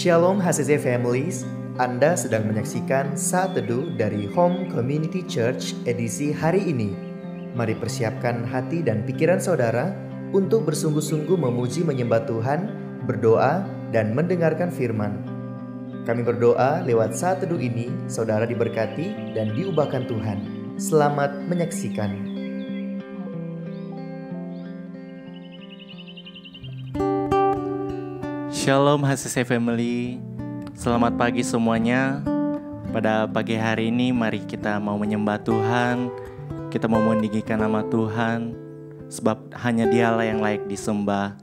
Shalom HCC Families, Anda sedang menyaksikan Saat Teduh dari Home Community Church edisi hari ini. Mari persiapkan hati dan pikiran saudara untuk bersungguh-sungguh memuji menyembah Tuhan, berdoa, dan mendengarkan firman. Kami berdoa lewat Saat Teduh ini, saudara diberkati dan diubahkan Tuhan. Selamat menyaksikan. Shalom HCC Family, selamat pagi semuanya. Pada pagi hari ini mari kita mau menyembah Tuhan. Kita mau meninggikan nama Tuhan, sebab hanya Dialah yang layak disembah.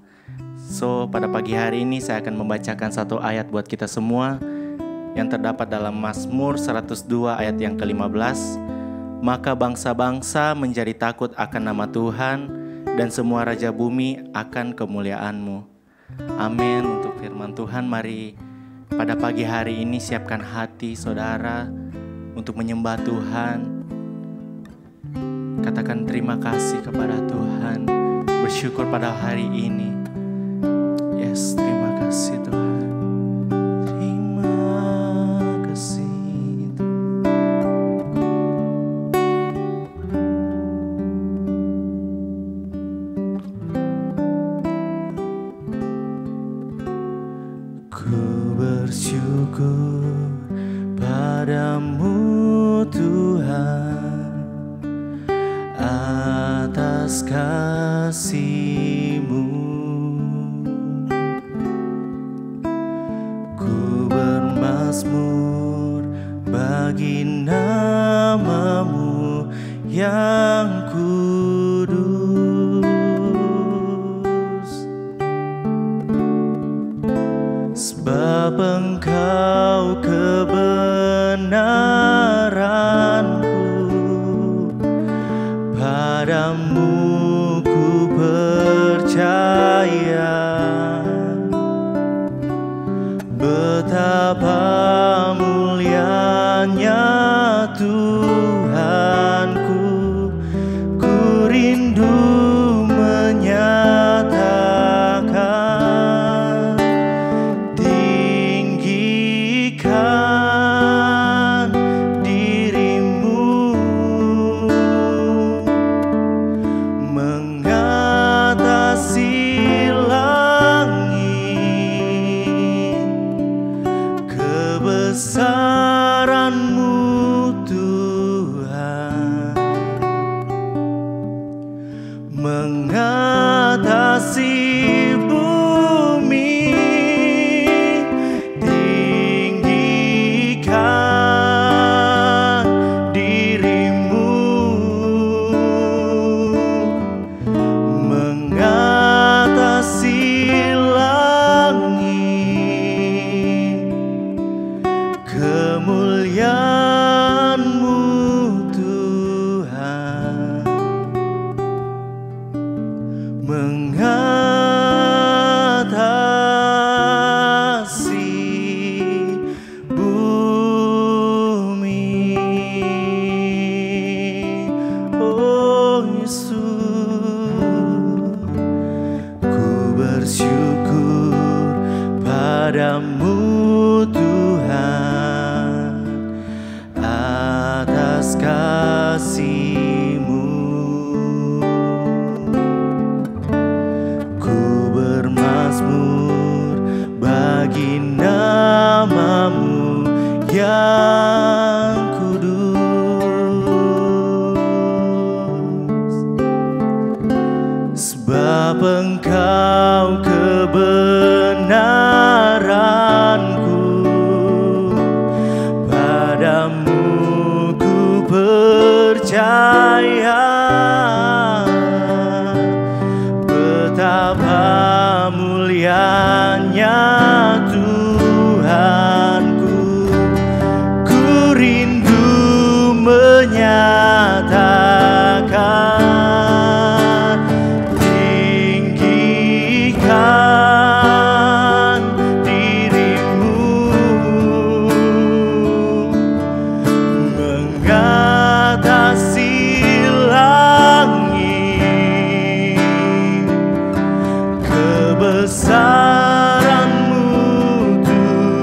So pada pagi hari ini saya akan membacakan satu ayat buat kita semua yang terdapat dalam Mazmur 102 ayat yang ke-15. Maka bangsa-bangsa menjadi takut akan nama Tuhan, dan semua raja bumi akan kemuliaan-Mu. Amin. Untuk firman Tuhan, mari pada pagi hari ini siapkan hati saudara untuk menyembah Tuhan. Katakan terima kasih kepada Tuhan, bersyukur pada hari ini. Yes, terima kasih Tuhan. Terima kasih bersyukur padamu Tuhan atas kasih-Mu. Ku bermazmur bagi nama-Mu yang sebab Engkau kebenaranku, padamu ku percaya. Betapa mulianya Tuhanku, ku rindu mengatasi bumi, tinggikan dirimu, mengatasi langit, kemuliaan-Mu Tuhan, mengatasi bumi. Oh Yesus, ku bersyukur padamu Tuhan atas kasih-Mu. Bermazmur bagi nama-Mu yang kudus, sebab Engkau kebenaranku, padamu ku percaya. Betapa mulianya Tuhanku, ku rindu menyatakan. Tinggikan dirimu, mengatasi langit, kebesaran-Mu Tuhan.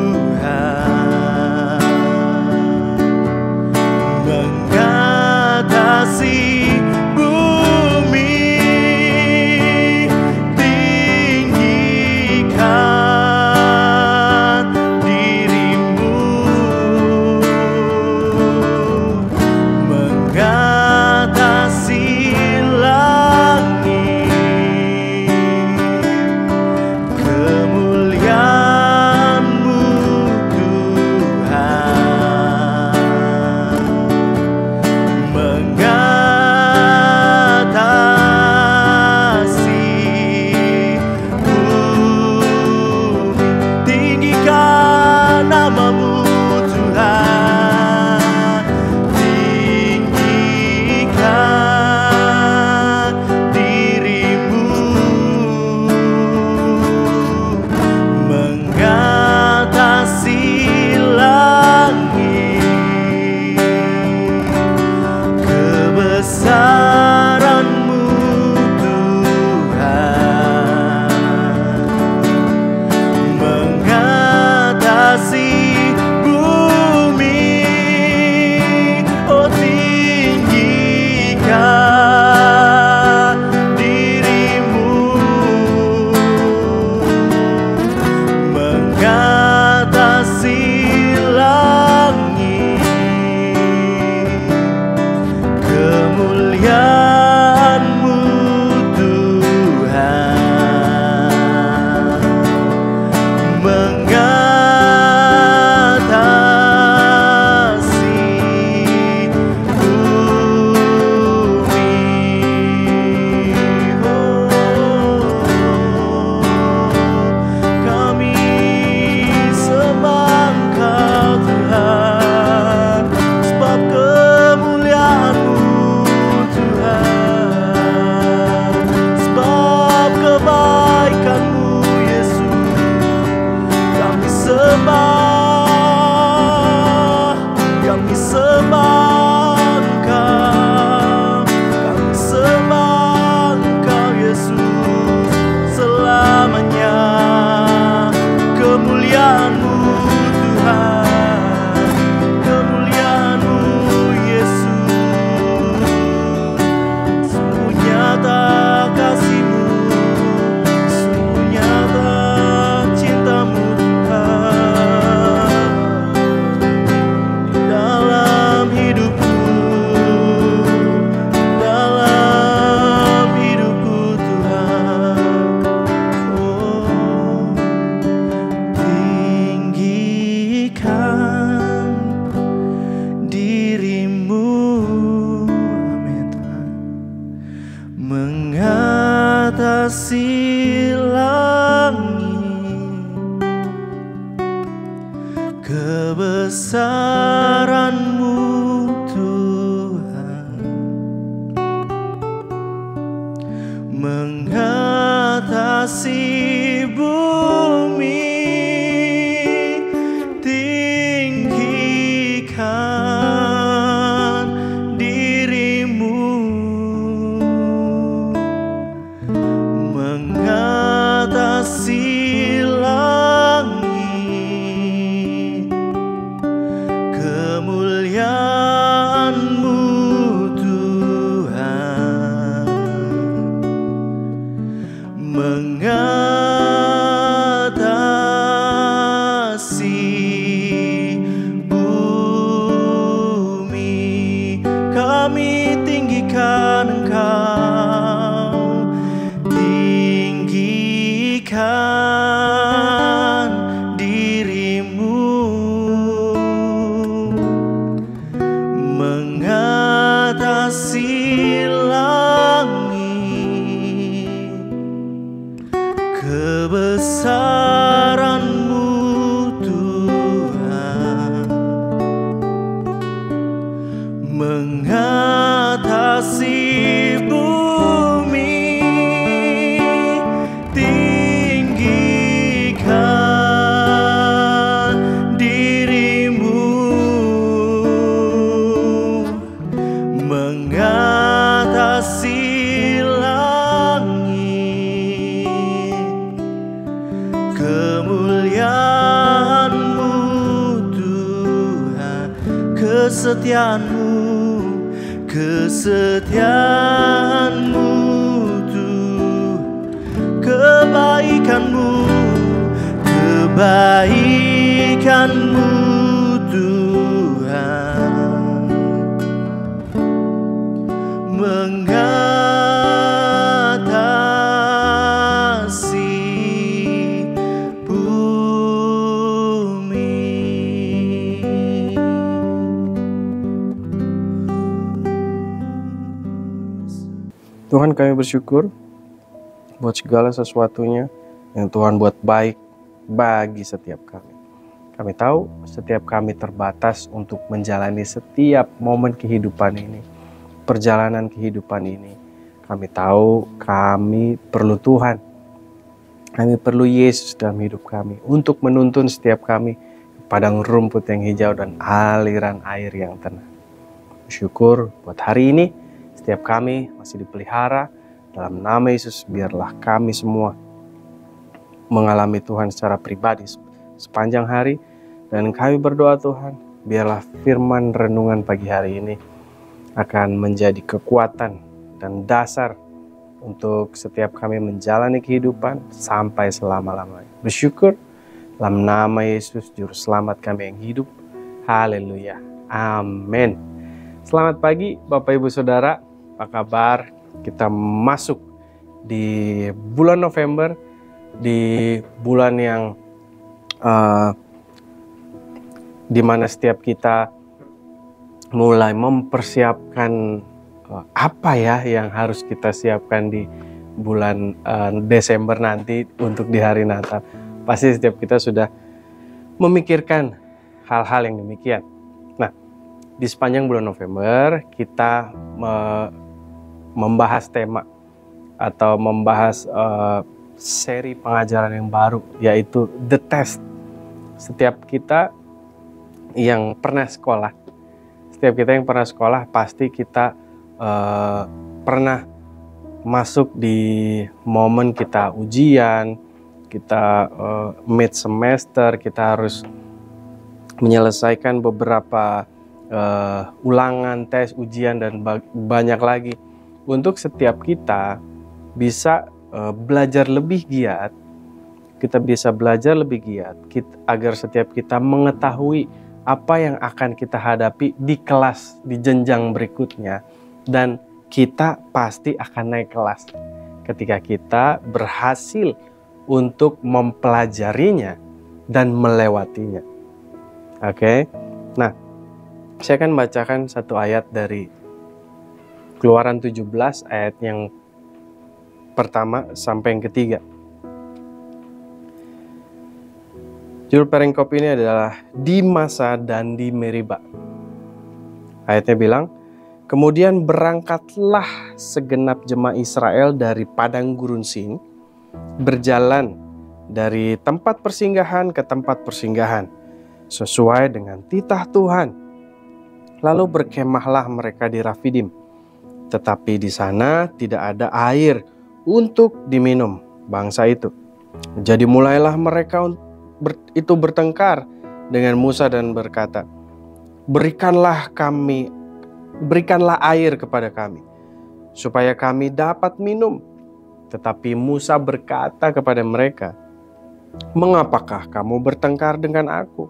mengatasi langit, kebesaran-Mu Tuhan mengatasi bumi, tinggikan diri-Mu, mengatasi langit, kemuliaan-Mu Tuhan mengatasi bumi. Kami tinggikan Engkau, tinggikan diri-Mu, mengatasi langit, kebesaran-Mu Tuhan mengatasi bumi, tinggikan diri-Mu, mengatasi langit, kemuliaan-Mu Tuhan, kesetiaan-Mu, kesetiaan-Mu Tuhan, kebaikan-Mu, kebaikan-Mu Tuhan mengatasi bumi. Tuhan, kami bersyukur buat segala sesuatunya yang Tuhan buat baik bagi setiap kami. Kami tahu setiap kami terbatas untuk menjalani setiap momen kehidupan ini, perjalanan kehidupan ini. Kami tahu kami perlu Tuhan. Kami perlu Yesus dalam hidup kami untuk menuntun setiap kami ke padang rumput yang hijau dan aliran air yang tenang. Bersyukur buat hari ini, setiap kami masih dipelihara. Dalam nama Yesus, biarlah kami semua mengalami Tuhan secara pribadi sepanjang hari. Dan kami berdoa Tuhan, biarlah firman renungan pagi hari ini akan menjadi kekuatan dan dasar untuk setiap kami menjalani kehidupan sampai selama-lamanya. Bersyukur dalam nama Yesus, Juru Selamat kami yang hidup. Haleluya. Amin. Selamat pagi Bapak Ibu Saudara. Apa kabar? Kita masuk di bulan November, di bulan yang dimana setiap kita mulai mempersiapkan apa ya yang harus kita siapkan di bulan Desember nanti untuk di hari Natal. Pasti setiap kita sudah memikirkan hal-hal yang demikian. Nah, di sepanjang bulan November kita membahas tema atau membahas seri pengajaran yang baru, yaitu The Test. Setiap kita yang pernah sekolah pasti kita pernah masuk di momen kita ujian, kita mid semester, kita harus menyelesaikan beberapa ulangan, tes, ujian, dan banyak lagi. Untuk setiap kita bisa belajar lebih giat, kita bisa belajar lebih giat agar setiap kita mengetahui apa yang akan kita hadapi di kelas, di jenjang berikutnya, dan kita pasti akan naik kelas ketika kita berhasil untuk mempelajarinya dan melewatinya. Oke. Nah, saya akan bacakan satu ayat dari Keluaran 17 ayat yang pertama sampai yang ketiga. Judul perengkop ini adalah di Masa dan di Meriba. Ayatnya bilang, kemudian berangkatlah segenap jemaah Israel dari padang gurun Sin, berjalan dari tempat persinggahan ke tempat persinggahan, sesuai dengan titah Tuhan. Lalu berkemahlah mereka di Rafidim, tetapi di sana tidak ada air untuk diminum bangsa itu. Jadi mulailah mereka itu bertengkar dengan Musa dan berkata, berikanlah air kepada kami, supaya kami dapat minum. Tetapi Musa berkata kepada mereka, mengapakah kamu bertengkar dengan aku?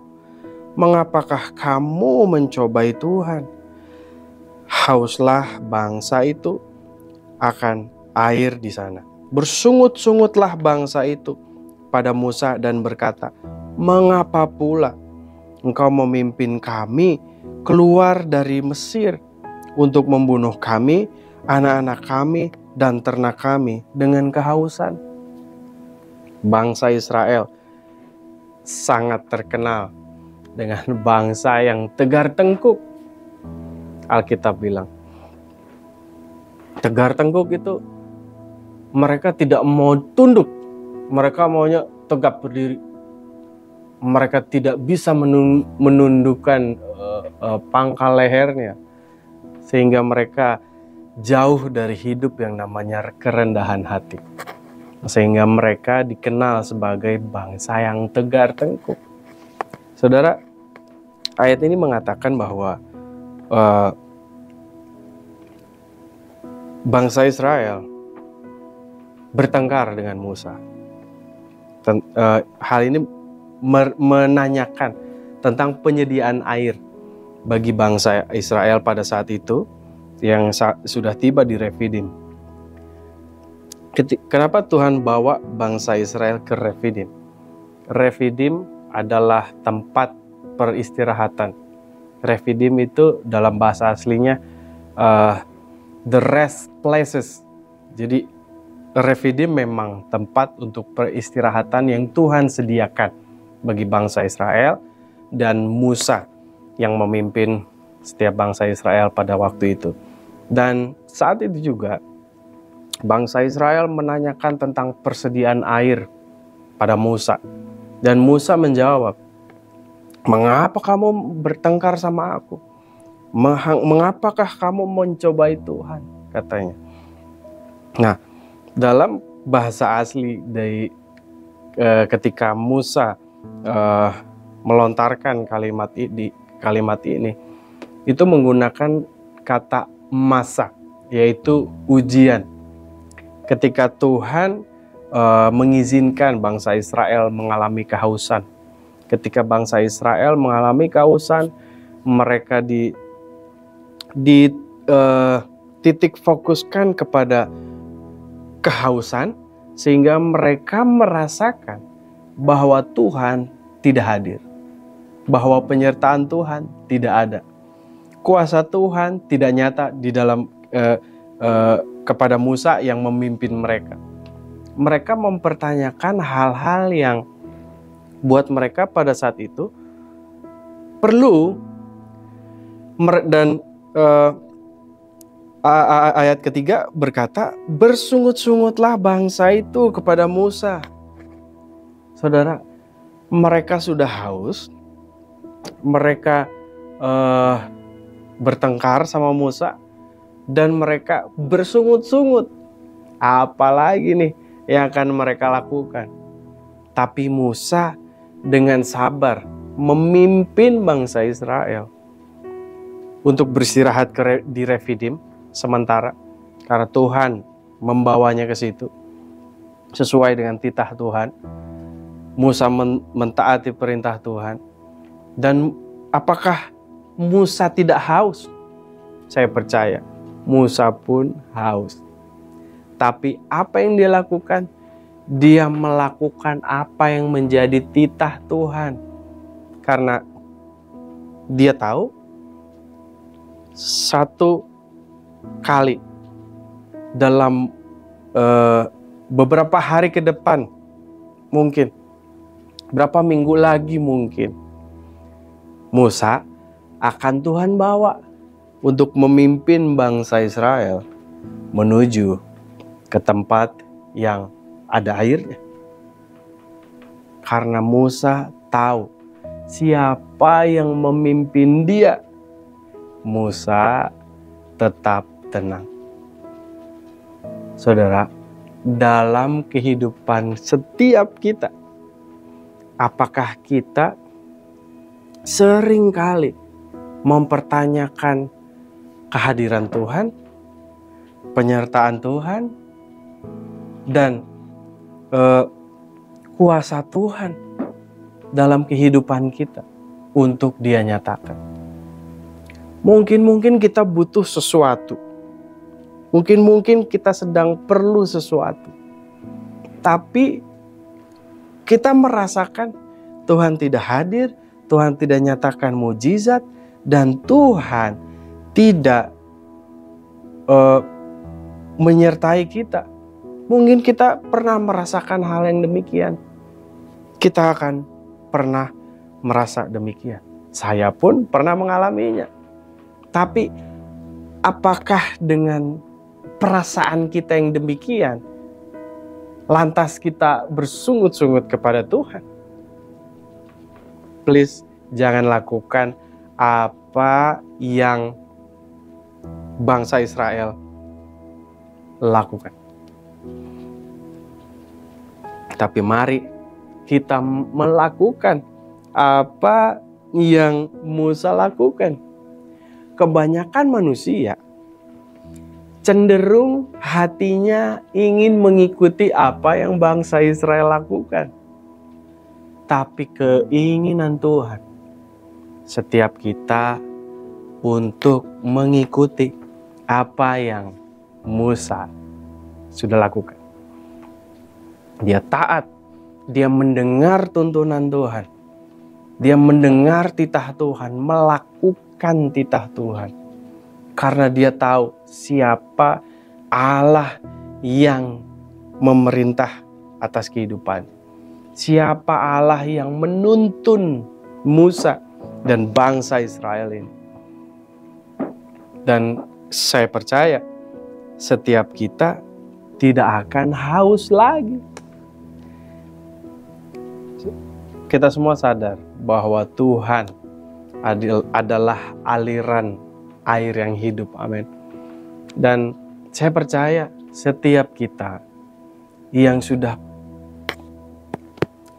Mengapakah kamu mencobai Tuhan? Hauslah bangsa itu akan air di sana. Bersungut-sungutlah bangsa itu pada Musa dan berkata, mengapa pula engkau memimpin kami keluar dari Mesir untuk membunuh kami, anak-anak kami, dan ternak kami dengan kehausan? Bangsa Israel sangat terkenal dengan bangsa yang tegar tengkuk. Alkitab bilang, tegar tengkuk itu mereka tidak mau tunduk. Mereka maunya tegap berdiri. Mereka tidak bisa menundukkan pangkal lehernya. Sehingga mereka jauh dari hidup yang namanya kerendahan hati. Sehingga mereka dikenal sebagai bangsa yang tegar tengkuk. Saudara, ayat ini mengatakan bahwa bangsa Israel bertengkar dengan Musa. Hal ini menanyakan tentang penyediaan air bagi bangsa Israel pada saat itu yang sudah tiba di Refidim. Kenapa Tuhan bawa bangsa Israel ke Refidim? Refidim adalah tempat peristirahatan. Refidim itu dalam bahasa aslinya the rest places. Jadi Refidim memang tempat untuk peristirahatan yang Tuhan sediakan bagi bangsa Israel dan Musa yang memimpin setiap bangsa Israel pada waktu itu. Dan saat itu juga bangsa Israel menanyakan tentang persediaan air pada Musa. Dan Musa menjawab, mengapa kamu bertengkar sama aku? Mengapakah kamu mencobai Tuhan? Katanya. Nah, dalam bahasa asli dari ketika Musa melontarkan kalimat ini, itu menggunakan kata masa, yaitu ujian. Ketika Tuhan mengizinkan bangsa Israel mengalami kehausan. Ketika bangsa Israel mengalami kehausan, mereka titik fokuskan kepada kehausan, sehingga mereka merasakan bahwa Tuhan tidak hadir, bahwa penyertaan Tuhan tidak ada, kuasa Tuhan tidak nyata di dalam kepada Musa yang memimpin mereka. Mereka mempertanyakan hal-hal yang buat mereka pada saat itu perlu, dan ayat ketiga berkata, bersungut-sungutlah bangsa itu kepada Musa. Saudara, mereka sudah haus, mereka bertengkar sama Musa, dan mereka bersungut-sungut. Apalagi nih yang akan mereka lakukan? Tapi Musa dengan sabar memimpin bangsa Israel untuk beristirahat di Refidim sementara, karena Tuhan membawanya ke situ sesuai dengan titah Tuhan. Musa mentaati perintah Tuhan. Dan apakah Musa tidak haus? Saya percaya Musa pun haus. Tapi apa yang dia lakukan? Dia melakukan apa yang menjadi titah Tuhan. Karena dia tahu satu kali dalam beberapa hari ke depan, mungkin berapa minggu lagi mungkin, Musa akan Tuhan bawa untuk memimpin bangsa Israel menuju ke tempat yang ada airnya. Karena Musa tahu siapa yang memimpin dia, Musa tetap tenang. Saudara, dalam kehidupan setiap kita, apakah kita seringkali mempertanyakan kehadiran Tuhan, penyertaan Tuhan, dan kuasa Tuhan dalam kehidupan kita untuk Dia nyatakan? Mungkin kita butuh sesuatu. Mungkin kita sedang perlu sesuatu. Tapi kita merasakan Tuhan tidak hadir, Tuhan tidak nyatakan mujizat, dan Tuhan tidak menyertai kita. Mungkin kita pernah merasakan hal yang demikian. Kita akan pernah merasa demikian. Saya pun pernah mengalaminya. Tapi apakah dengan perasaan kita yang demikian, lantas kita bersungut-sungut kepada Tuhan? Please, jangan lakukan apa yang bangsa Israel lakukan. Tapi mari kita melakukan apa yang Musa lakukan. Kebanyakan manusia cenderung hatinya ingin mengikuti apa yang bangsa Israel lakukan. Tapi keinginan Tuhan setiap kita untuk mengikuti apa yang Musa sudah lakukan. Dia taat, dia mendengar tuntunan Tuhan, dia mendengar titah Tuhan, melakukan titah Tuhan. Karena dia tahu siapa Allah yang memerintah atas kehidupan. Siapa Allah yang menuntun Musa dan bangsa Israel ini. Dan saya percaya setiap kita tidak akan haus lagi. Kita semua sadar bahwa Tuhan adalah aliran air yang hidup. Amin. Dan saya percaya setiap kita yang sudah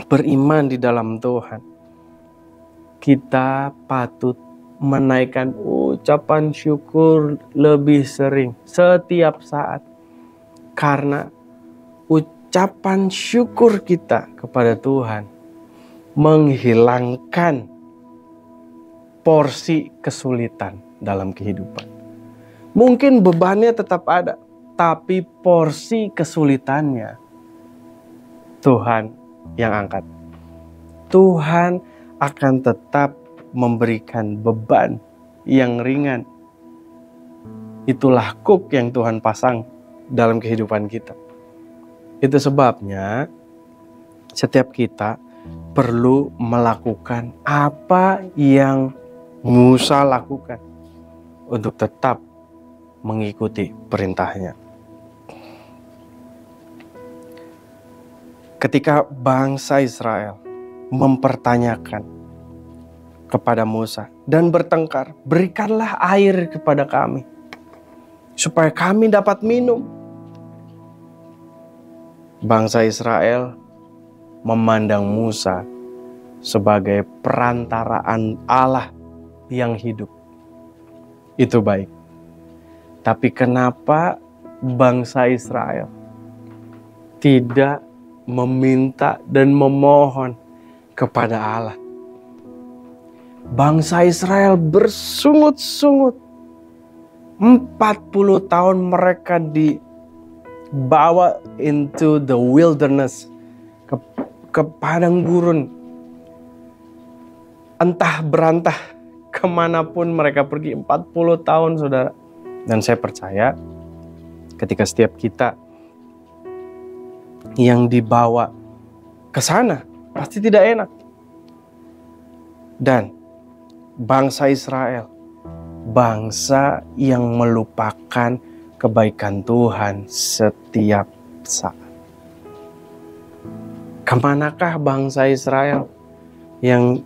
beriman di dalam Tuhan, kita patut menaikkan ucapan syukur lebih sering setiap saat. Karena ucapan syukur kita kepada Tuhan menghilangkan porsi kesulitan dalam kehidupan. Mungkin bebannya tetap ada, tapi porsi kesulitannya Tuhan yang angkat. Tuhan akan tetap memberikan beban yang ringan. Itulah hook yang Tuhan pasang dalam kehidupan kita. Itu sebabnya setiap kita perlu melakukan apa yang Musa lakukan untuk tetap mengikuti perintahnya. Ketika bangsa Israel mempertanyakan kepada Musa dan bertengkar, berikanlah air kepada kami supaya kami dapat minum. Bangsa Israel memandang Musa sebagai perantaraan Allah yang hidup. Itu baik. Tapi kenapa bangsa Israel tidak meminta dan memohon kepada Allah? Bangsa Israel bersungut-sungut. 40 tahun mereka dibawa into the wilderness, ke padang gurun. Entah berantah kemanapun mereka pergi 40 tahun, saudara. Dan saya percaya ketika setiap kita yang dibawa ke sana pasti tidak enak. Dan bangsa Israel, bangsa yang melupakan kebaikan Tuhan setiap saat. Kemanakah bangsa Israel yang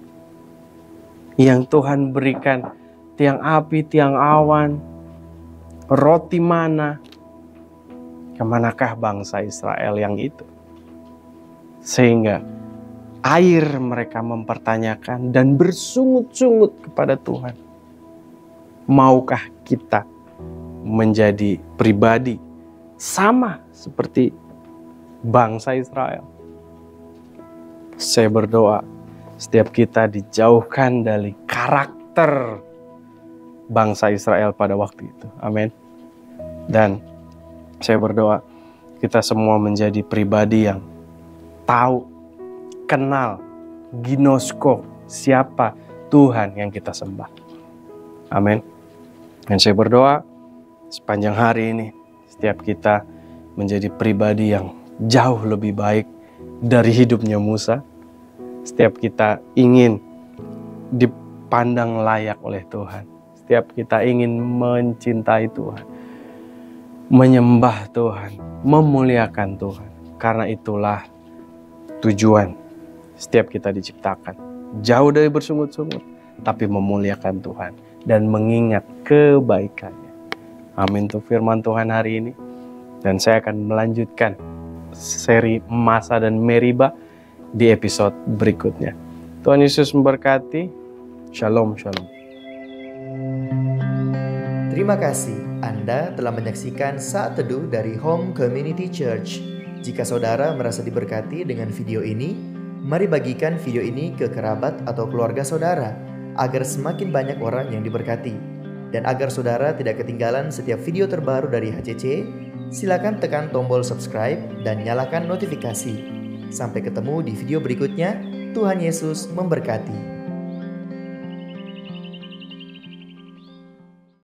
Tuhan berikan tiang api, tiang awan, roti mana? Kemanakah bangsa Israel yang itu? Sehingga air mereka mempertanyakan dan bersungut-sungut kepada Tuhan. Maukah kita menjadi pribadi sama seperti bangsa Israel? Saya berdoa setiap kita dijauhkan dari karakter bangsa Israel pada waktu itu. Amin. Dan saya berdoa kita semua menjadi pribadi yang tahu, kenal, ginosko, siapa Tuhan yang kita sembah. Amin. Dan saya berdoa sepanjang hari ini setiap kita menjadi pribadi yang jauh lebih baik dari hidupnya Musa. Setiap kita ingin dipandang layak oleh Tuhan. Setiap kita ingin mencintai Tuhan, menyembah Tuhan, memuliakan Tuhan. Karena itulah tujuan setiap kita diciptakan. Jauh dari bersungut-sungut, tapi memuliakan Tuhan dan mengingat kebaikannya. Amin untuk firman Tuhan hari ini. Dan saya akan melanjutkan seri Masa dan Meriba di episode berikutnya. Tuhan Yesus memberkati. Shalom, shalom. Terima kasih Anda telah menyaksikan Saat Teduh dari Home Community Church. Jika saudara merasa diberkati dengan video ini, mari bagikan video ini ke kerabat atau keluarga saudara, agar semakin banyak orang yang diberkati. Dan agar saudara tidak ketinggalan setiap video terbaru dari HCC, silakan tekan tombol subscribe dan nyalakan notifikasi. Sampai ketemu di video berikutnya. Tuhan Yesus memberkati.